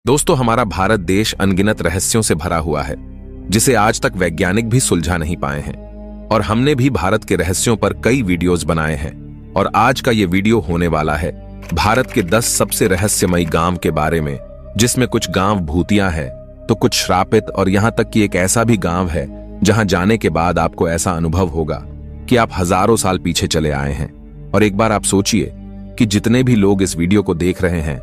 दोस्तों, हमारा भारत देश अनगिनत रहस्यों से भरा हुआ है, जिसे आज तक वैज्ञानिक भी सुलझा नहीं पाए हैं। और हमने भी भारत के रहस्यों पर कई वीडियोस बनाए हैं। और आज का ये वीडियो होने वाला है भारत के 10 सबसे रहस्यमयी गांव के बारे में, जिसमें कुछ गांव भूतिया है तो कुछ श्रापित, और यहां तक कि एक ऐसा भी गांव है जहां जाने के बाद आपको ऐसा अनुभव होगा कि आप हजारों साल पीछे चले आए हैं। और एक बार आप सोचिए कि जितने भी लोग इस वीडियो को देख रहे हैं,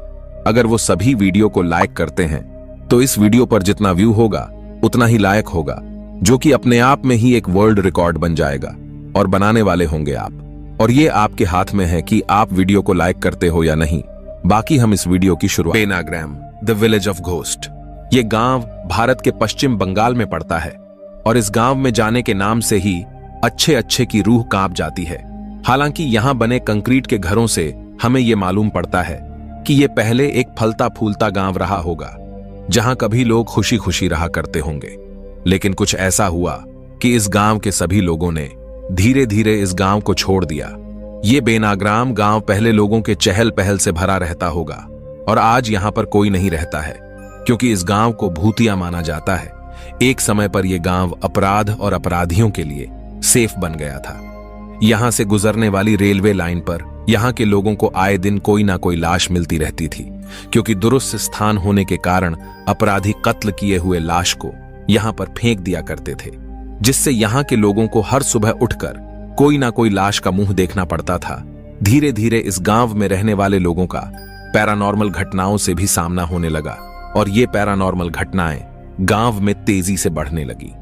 अगर वो सभी वीडियो को लाइक करते हैं तो इस वीडियो पर जितना व्यू होगा उतना ही लायक होगा, जो कि अपने आप में ही एक वर्ल्ड रिकॉर्ड बन जाएगा। और बनाने वाले होंगे आप, और ये आपके हाथ में है कि आप वीडियो को लाइक करते हो या नहीं। बाकी हम इस वीडियो की शुरुआत बेनाग्राम, द विलेज ऑफ घोस्ट। ये गांव भारत के पश्चिम बंगाल में पड़ता है, और इस गांव में जाने के नाम से ही अच्छे अच्छे की रूह कांप जाती है। हालांकि यहां बने कंक्रीट के घरों से हमें यह मालूम पड़ता है कि यह पहले एक फलता फूलता गांव रहा होगा, जहां कभी लोग खुशी खुशी रहा करते होंगे। लेकिन कुछ ऐसा हुआ कि इस गांव के सभी लोगों ने धीरे धीरे इस गांव को छोड़ दिया। ये बेनाग्राम गांव पहले लोगों के चहल पहल से भरा रहता होगा, और आज यहां पर कोई नहीं रहता है, क्योंकि इस गांव को भूतिया माना जाता है। एक समय पर यह गांव अपराध और अपराधियों के लिए सेफ बन गया था। यहां से गुजरने वाली रेलवे लाइन पर यहां के लोगों को आए दिन कोई ना कोई लाश मिलती रहती थी, क्योंकि दुरुस्त स्थान होने के कारण अपराधी कत्ल किए हुए लाश को यहां पर फेंक दिया करते थे, जिससे यहां के लोगों को हर सुबह उठकर कोई ना कोई लाश का मुंह देखना पड़ता था। धीरे धीरे इस गांव में रहने वाले लोगों का पैरानॉर्मल घटनाओं से भी सामना होने लगा, और ये पैरानॉर्मल घटनाएं गांव में तेजी से बढ़ने लगी।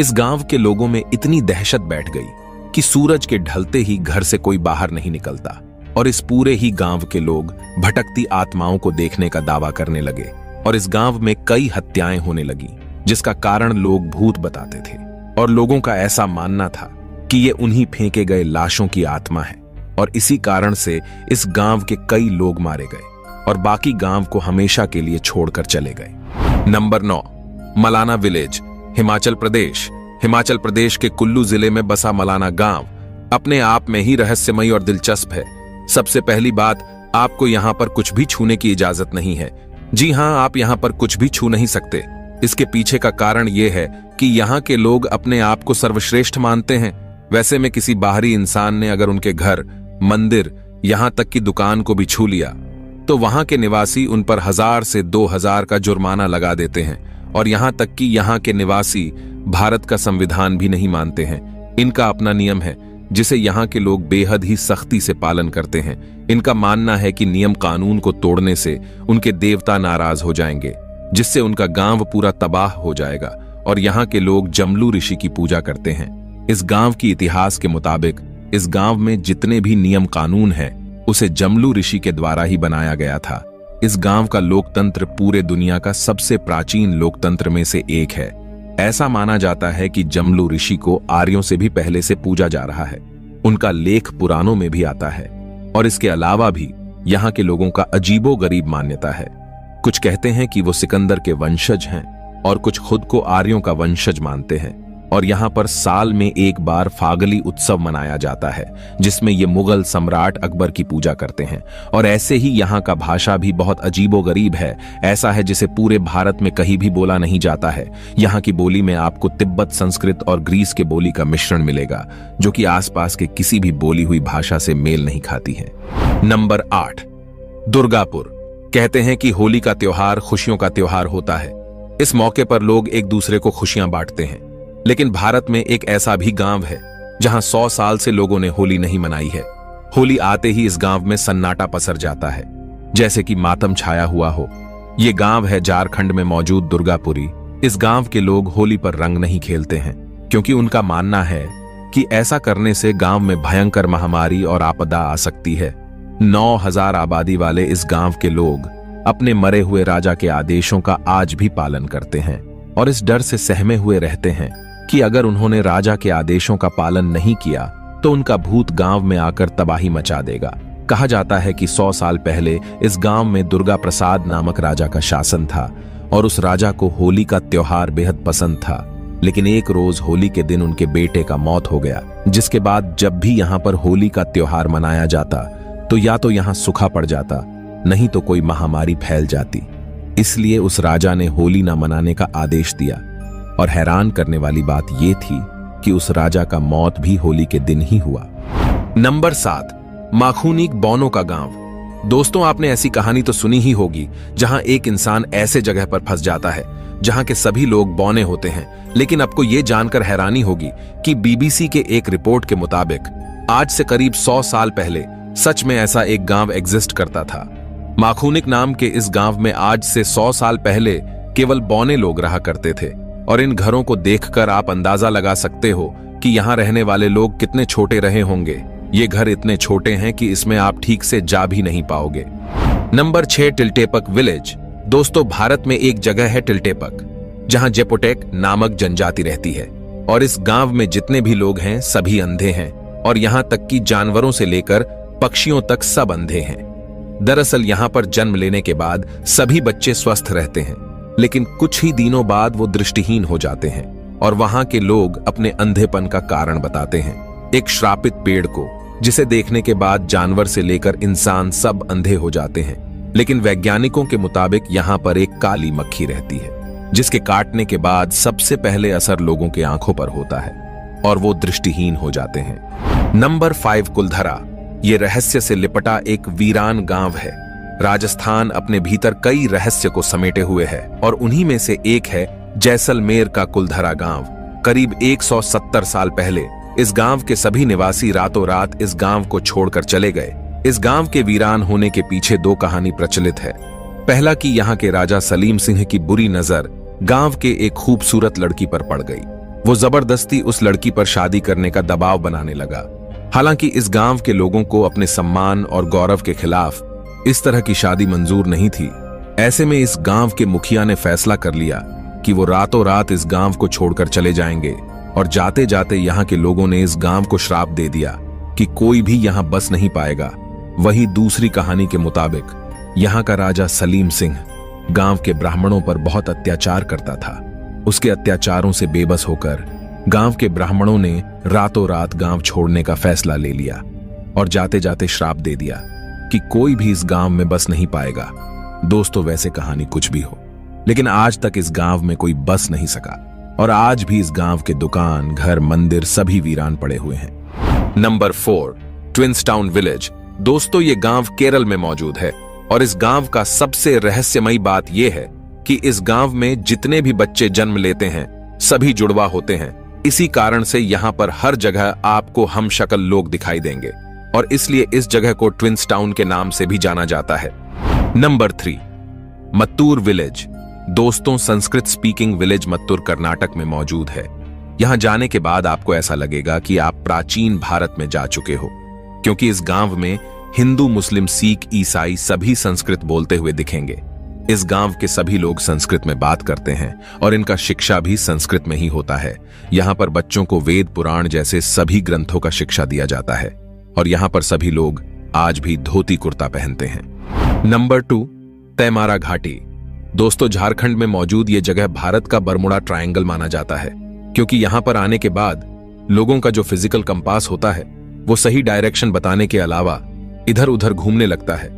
इस गांव के लोगों में इतनी दहशत बैठ गई कि सूरज के ढलते ही घर से कोई बाहर नहीं निकलता, और इस पूरे ही गांव के लोग भटकती आत्माओं को देखने का दावा करने लगे। और इस गांव में कई हत्याएं होने लगी, जिसका कारण लोग भूत बताते थे, और लोगों का ऐसा मानना था कि ये उन्हीं फेंके गए लाशों की आत्मा है। और इसी कारण से इस गांव के कई लोग मारे गए, और बाकी गांव को हमेशा के लिए छोड़कर चले गए। Number 9, Malana village, Himachal Pradesh. हिमाचल प्रदेश के कुल्लू जिले में बसा मलाना गांव अपने आप में ही रहस्यमयी और दिलचस्प है। सबसे पहली बात, आपको यहां पर कुछ भी छूने की इजाजत नहीं है। जी हां, आप यहां पर कुछ भी छू नहीं सकते। इसके पीछे का कारण यह है कि यहां के लोग अपने आप को सर्वश्रेष्ठ मानते हैं। वैसे में किसी बाहरी इंसान ने अगर उनके घर, मंदिर, यहां तक की दुकान को भी छू लिया तो वहां के निवासी उन पर 1000 से 2000 का जुर्माना लगा देते हैं। और यहां तक कि यहां के निवासी भारत का संविधान भी नहीं मानते हैं। इनका अपना नियम है, जिसे यहाँ के लोग बेहद ही सख्ती से पालन करते हैं। इनका मानना है कि नियम कानून को तोड़ने से उनके देवता नाराज हो जाएंगे, जिससे उनका गांव पूरा तबाह हो जाएगा। और यहाँ के लोग जमलू ऋषि की पूजा करते हैं। इस गांव की इतिहास के मुताबिक इस गांव में जितने भी नियम कानून है उसे जमलू ऋषि के द्वारा ही बनाया गया था। इस गांव का लोकतंत्र पूरे दुनिया का सबसे प्राचीन लोकतंत्र में से एक है। ऐसा माना जाता है कि जमलू ऋषि को आर्यों से भी पहले से पूजा जा रहा है। उनका लेख पुराणों में भी आता है। और इसके अलावा भी यहाँ के लोगों का अजीबोगरीब मान्यता है। कुछ कहते हैं कि वो सिकंदर के वंशज हैं, और कुछ खुद को आर्यों का वंशज मानते हैं। और यहाँ पर साल में एक बार फागली उत्सव मनाया जाता है, जिसमें ये मुगल सम्राट अकबर की पूजा करते हैं। और ऐसे ही यहाँ का भाषा भी बहुत अजीबोगरीब है। ऐसा है जिसे पूरे भारत में कहीं भी बोला नहीं जाता है। यहाँ की बोली में आपको तिब्बत, संस्कृत और ग्रीस के बोली का मिश्रण मिलेगा, जो कि आसपास के किसी भी बोली हुई भाषा से मेल नहीं खाती है। नंबर 8, दुर्गापुर। कहते हैं कि होली का त्योहार खुशियों का त्योहार होता है। इस मौके पर लोग एक दूसरे को खुशियां बांटते हैं। लेकिन भारत में एक ऐसा भी गांव है जहां 100 साल से लोगों ने होली नहीं मनाई है। होली आते ही इस गांव में सन्नाटा पसर जाता है, जैसे कि मातम छाया हुआ हो। यह गांव है झारखंड में मौजूद दुर्गापुरी। इस गांव के लोग होली पर रंग नहीं खेलते हैं, क्योंकि उनका मानना है कि ऐसा करने से गांव में भयंकर महामारी और आपदा आ सकती है। 9000 आबादी वाले इस गांव के लोग अपने मरे हुए राजा के आदेशों का आज भी पालन करते हैं, और इस डर से सहमे हुए रहते हैं कि अगर उन्होंने राजा के आदेशों का पालन नहीं किया तो उनका भूत गांव में आकर तबाही मचा देगा। कहा जाता है कि 100 साल पहले इस गांव में दुर्गा प्रसाद नामक राजा का शासन था, और उस राजा को होली का त्योहार बेहद पसंद था। लेकिन एक रोज होली के दिन उनके बेटे का मौत हो गया, जिसके बाद जब भी यहाँ पर होली का त्योहार मनाया जाता तो या तो यहाँ सूखा पड़ जाता, नहीं तो कोई महामारी फैल जाती। इसलिए उस राजा ने होली न मनाने का आदेश दिया। और हैरान करने वाली बात यह थी कि उस राजा का मौत भी होली के दिन ही हुआ। नंबर 7, माखुनिक बौनों का गांव। दोस्तों, आपने ऐसी कहानी तो सुनी ही होगी जहां एक इंसान ऐसे जगह पर फंस जाता है जहां के सभी लोग बौने होते हैं। लेकिन आपको यह जानकर हैरानी होगी कि बीबीसी के एक रिपोर्ट के मुताबिक आज से करीब 100 साल पहले सच में ऐसा एक गांव एग्जिस्ट करता था। माखुनिक नाम के इस गांव में आज से 100 साल पहले केवल बौने लोग रहा करते थे। और इन घरों को देखकर आप अंदाजा लगा सकते हो कि यहां रहने वाले लोग कितने छोटे रहे होंगे। ये घर इतने छोटे हैं कि इसमें आप ठीक से जा भी नहीं पाओगे। Number 6, Tiltepec village. दोस्तों, भारत में एक जगह है टिल्टेपक जहां जेपोटेक नामक जनजाति रहती है। और इस गांव में जितने भी लोग हैं सभी अंधे हैं और यहां तक कि जानवरों से लेकर पक्षियों तक सब अंधे हैं। दरअसल यहां पर जन्म लेने के बाद सभी बच्चे स्वस्थ रहते हैं, लेकिन कुछ ही दिनों बाद वो दृष्टिहीन हो जाते हैं और वहां के लोग अपने अंधेपन का कारण बताते हैं एक श्रापित पेड़ को, जिसे देखने के बाद जानवर से लेकर इंसान सब अंधे हो जाते हैं। लेकिन वैज्ञानिकों के मुताबिक यहां पर एक काली मक्खी रहती है जिसके काटने के बाद सबसे पहले असर लोगों के आंखों पर होता है और वो दृष्टिहीन हो जाते हैं। नंबर 5, कुलधरा। ये रहस्य से लिपटा एक वीरान गांव है। राजस्थान अपने भीतर कई रहस्य को समेटे हुए है और उन्हीं में से एक है जैसलमेर का कुलधरा गांव। करीब 170 साल पहले इस गांव के सभी निवासी रातों रात इस गांव को छोड़कर चले गए। इस गांव के वीरान होने के पीछे 2 कहानी प्रचलित है। पहला कि यहाँ के राजा सलीम सिंह की बुरी नजर गांव के एक खूबसूरत लड़की पर पड़ गई। वो जबरदस्ती उस लड़की पर शादी करने का दबाव बनाने लगा। हालांकि इस गांव के लोगों को अपने सम्मान और गौरव के खिलाफ इस तरह की शादी मंजूर नहीं थी। ऐसे में इस गांव के मुखिया ने फैसला कर लिया कि वो रातों रात इस गांव को छोड़कर चले जाएंगे और जाते जाते यहाँ के लोगों ने इस गांव को श्राप दे दिया कि कोई भी यहाँ बस नहीं पाएगा। वहीं दूसरी कहानी के मुताबिक यहाँ का राजा सलीम सिंह गांव के ब्राह्मणों पर बहुत अत्याचार करता था। उसके अत्याचारों से बेबस होकर गांव के ब्राह्मणों ने रातों रात गांव छोड़ने का फैसला ले लिया और जाते जाते श्राप दे दिया कि कोई भी इस गांव में बस नहीं पाएगा। दोस्तों, वैसे कहानी कुछ भी हो, लेकिन आज तक इस गांव में कोई बस नहीं सका और आज भी इस गांव के दुकान, घर, मंदिर सभी वीरान पड़े हुए हैं। Number 4, Twinstown village. दोस्तों, ये गांव केरल में मौजूद है और इस गांव का सबसे रहस्यमयी बात यह है कि इस गांव में जितने भी बच्चे जन्म लेते हैं सभी जुड़वा होते हैं। इसी कारण से यहाँ पर हर जगह आपको हमशक्ल लोग दिखाई देंगे और इसलिए इस जगह को ट्विंसटाउन के नाम से भी जाना जाता है। Number 3, Mattur village. दोस्तों, संस्कृत स्पीकिंग विलेज मत्तूर कर्नाटक में मौजूद है। यहां जाने के बाद आपको ऐसा लगेगा कि आप प्राचीन भारत में जा चुके हो, क्योंकि इस गांव में हिंदू, मुस्लिम, सिख, ईसाई सभी संस्कृत बोलते हुए दिखेंगे। इस गांव के सभी लोग संस्कृत में बात करते हैं और इनका शिक्षा भी संस्कृत में ही होता है। यहाँ पर बच्चों को वेद, पुराण जैसे सभी ग्रंथों का शिक्षा दिया जाता है और यहाँ पर सभी लोग आज भी धोती कुर्ता पहनते हैं। नंबर 2, तैमारा घाटी। दोस्तों, झारखंड में मौजूद ये जगह भारत का बरमुडा ट्रायंगल माना जाता है, क्योंकि यहां पर आने के बाद लोगों का जो फिजिकल कंपास होता है वो सही डायरेक्शन बताने के अलावा इधर उधर घूमने लगता है।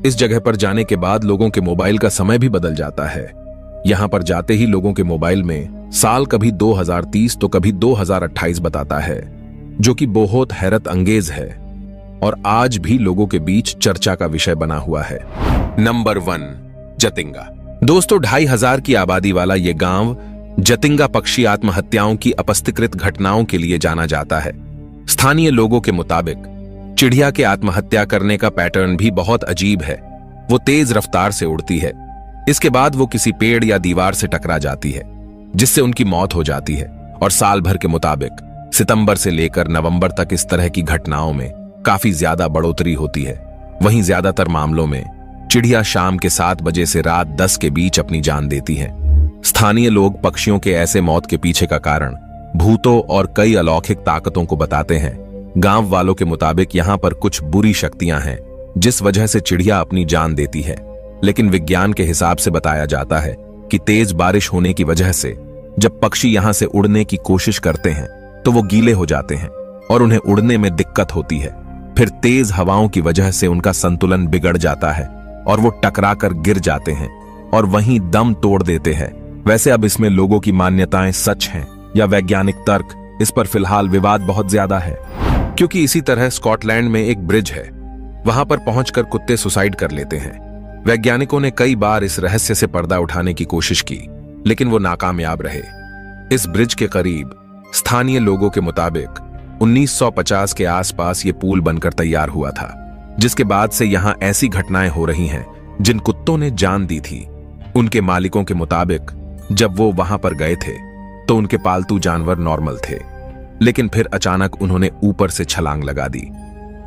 इस जगह पर जाने के बाद लोगों के मोबाइल का समय भी बदल जाता है। यहां पर जाते ही लोगों के मोबाइल में साल कभी 2030 तो कभी 2028 बताता है, जो कि बहुत हैरत अंगेज है और आज भी लोगों के बीच चर्चा का विषय बना हुआ है। नंबर 1, जतिंगा। दोस्तों, 2500 की आबादी वाला यह गांव जतिंगा पक्षी आत्महत्याओं की अपस्थिकृत घटनाओं के लिए जाना जाता है। स्थानीय लोगों के मुताबिक चिड़िया के आत्महत्या करने का पैटर्न भी बहुत अजीब है। वो तेज रफ्तार से उड़ती है, इसके बाद वो किसी पेड़ या दीवार से टकरा जाती है जिससे उनकी मौत हो जाती है। और साल भर के मुताबिक सितंबर से लेकर नवंबर तक इस तरह की घटनाओं में काफी ज्यादा बढ़ोतरी होती है। वहीं ज्यादातर मामलों में चिड़िया शाम के 7 बजे से रात 10 के बीच अपनी जान देती है। स्थानीय लोग पक्षियों के ऐसे मौत के पीछे का कारण भूतों और कई अलौकिक ताकतों को बताते हैं। गांव वालों के मुताबिक यहाँ पर कुछ बुरी शक्तियां हैं जिस वजह से चिड़िया अपनी जान देती है, लेकिन विज्ञान के हिसाब से बताया जाता है कि तेज बारिश होने की वजह से जब पक्षी यहाँ से उड़ने की कोशिश करते हैं तो वो गीले हो जाते हैं और उन्हें उड़ने में दिक्कत होती है। फिर तेज हवाओं की वजह से उनका संतुलन बिगड़ जाता है और वो टकरा कर गिर जाते हैं। और वहीं दम तोड़ देते हैं। वैसे अब इसमें लोगों की मान्यताएं सच हैं या वैज्ञानिक तर्क, इस पर फिलहाल विवाद बहुत ज्यादा है। क्योंकि इसी तरह स्कॉटलैंड में एक ब्रिज है, वहां पर पहुंचकर कुत्ते सुसाइड कर लेते हैं। वैज्ञानिकों ने कई बार इस रहस्य से पर्दा उठाने की कोशिश की, लेकिन वो नाकामयाब रहे। इस ब्रिज के करीब स्थानीय लोगों के मुताबिक 1950 के आसपास ये पुल बनकर तैयार हुआ था, जिसके बाद से यहां ऐसी घटनाएं हो रही हैं जिन कुत्तों ने जान दी थी। उनके मालिकों के मुताबिक जब वो वहां पर गए थे तो उनके पालतू जानवर नॉर्मल थे, लेकिन फिर अचानक उन्होंने ऊपर से छलांग लगा दी।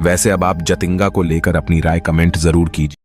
वैसे अब आप जतिंगा को लेकर अपनी राय कमेंट जरूर कीजिए।